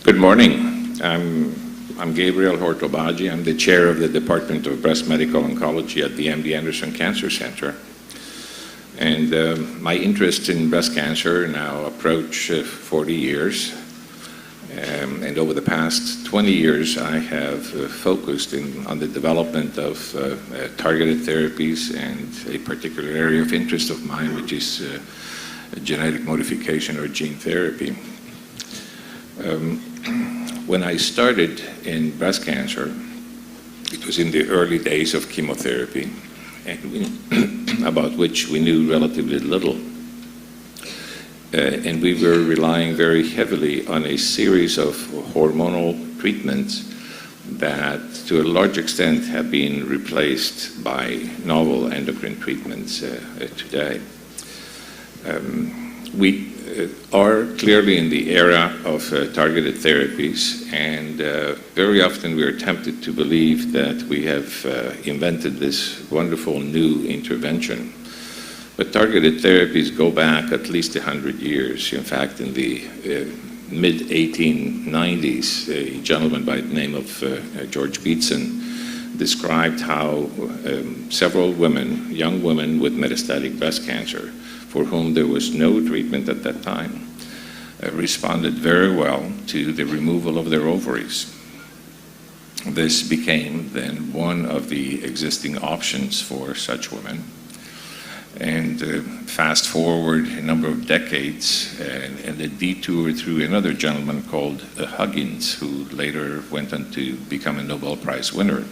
Good morning. I'm Gabriel Hortobagyi. I'm the chair of the Department of Breast Medical Oncology at the MD Anderson Cancer Center. And my interest in breast cancer now approach 40 years. And over the past 20 years, I have focused on the development of targeted therapies and a particular area of interest of mine, which is genetic modification or gene therapy. When I started in breast cancer, it was in the early days of chemotherapy, and about which we knew relatively little. And we were relying very heavily on a series of hormonal treatments that, to a large extent, have been replaced by novel endocrine treatments today. We are clearly in the era of targeted therapies, and very often we are tempted to believe that we have invented this wonderful new intervention. But targeted therapies go back at least 100 years. In fact, in the mid-1890s, a gentleman by the name of George Beatson described how several women, young women with metastatic breast cancer, for whom there was no treatment at that time, responded very well to the removal of their ovaries. This became then one of the existing options for such women. And fast forward a number of decades, and a detour through another gentleman called Huggins, who later went on to become a Nobel Prize winner,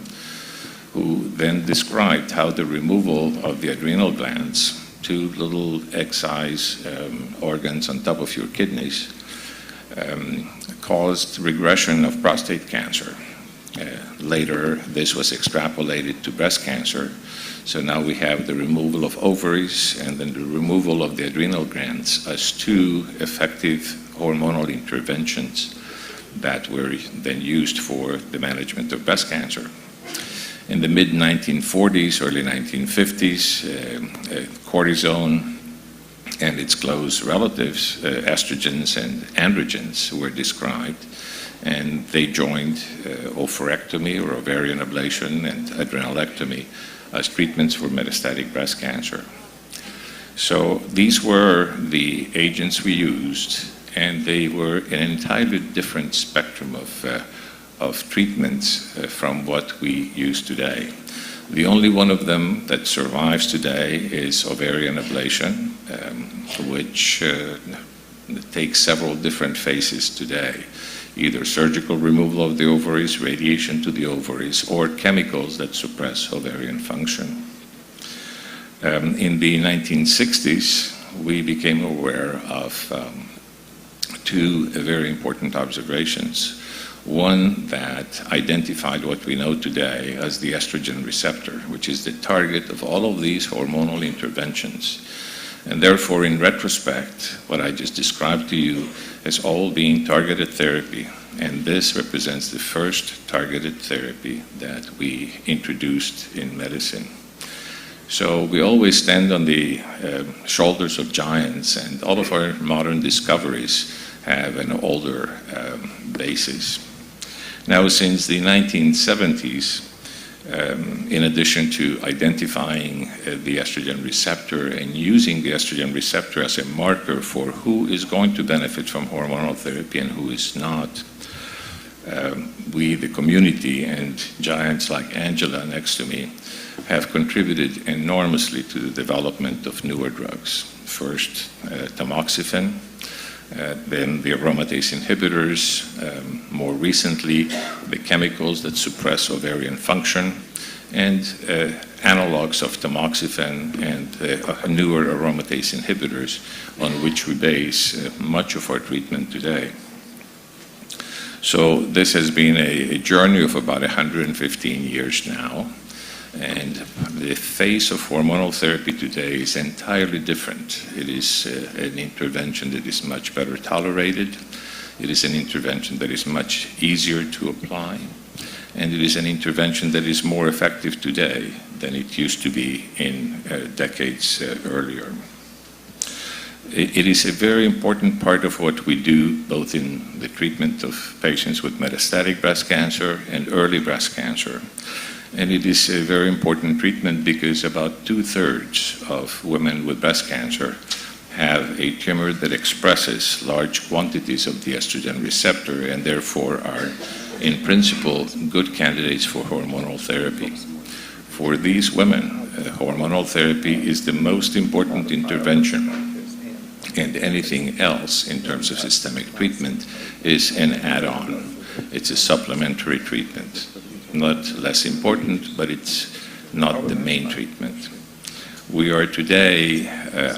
who then described how the removal of the adrenal glands, two little egg-sized organs on top of your kidneys, caused regression of prostate cancer. Later, this was extrapolated to breast cancer. So now we have the removal of ovaries and then the removal of the adrenal glands as two effective hormonal interventions that were then used for the management of breast cancer. In the mid-1940s, early 1950s, cortisone and its close relatives, estrogens and androgens, were described, and they joined oophorectomy or ovarian ablation and adrenalectomy as treatments for metastatic breast cancer. So these were the agents we used, and they were an entirely different spectrum of treatments from what we use today. The only one of them that survives today is ovarian ablation, which takes several different phases today. Either surgical removal of the ovaries, radiation to the ovaries, or chemicals that suppress ovarian function. In the 1960s, we became aware of two very important observations. One that identified what we know today as the estrogen receptor, which is the target of all of these hormonal interventions. And therefore, in retrospect, what I just described to you has all been targeted therapy. And this represents the first targeted therapy that we introduced in medicine. So we always stand on the shoulders of giants, and all of our modern discoveries have an older basis. Now, since the 1970s, in addition to identifying the estrogen receptor and using the estrogen receptor as a marker for who is going to benefit from hormonal therapy and who is not, we, the community, and giants like Angela next to me, have contributed enormously to the development of newer drugs. First, tamoxifen, then the aromatase inhibitors, more recently, the chemicals that suppress ovarian function, and analogs of tamoxifen and newer aromatase inhibitors on which we base much of our treatment today. So this has been a journey of about 115 years now. And the face of hormonal therapy today is entirely different. It is an intervention that is much better tolerated. It is an intervention that is much easier to apply. And it is an intervention that is more effective today than it used to be in decades earlier. It is a very important part of what we do, both in the treatment of patients with metastatic breast cancer and early breast cancer. And it is a very important treatment because about 2/3 of women with breast cancer have a tumor that expresses large quantities of the estrogen receptor and therefore are, in principle, good candidates for hormonal therapy. For these women, hormonal therapy is the most important intervention, and anything else in terms of systemic treatment is an add-on. It's a supplementary treatment. Not less important, but it's not the main treatment. We are today,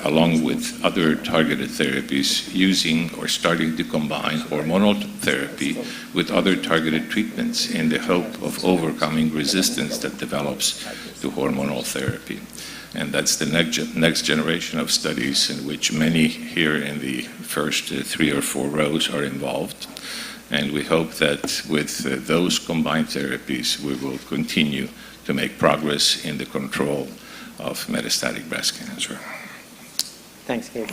along with other targeted therapies, using or starting to combine hormonal therapy with other targeted treatments in the hope of overcoming resistance that develops to hormonal therapy. And that's the next generation of studies in which many here in the first 3 or 4 rows are involved. And we hope that with those combined therapies, we will continue to make progress in the control of metastatic breast cancer. Thanks, Gabe.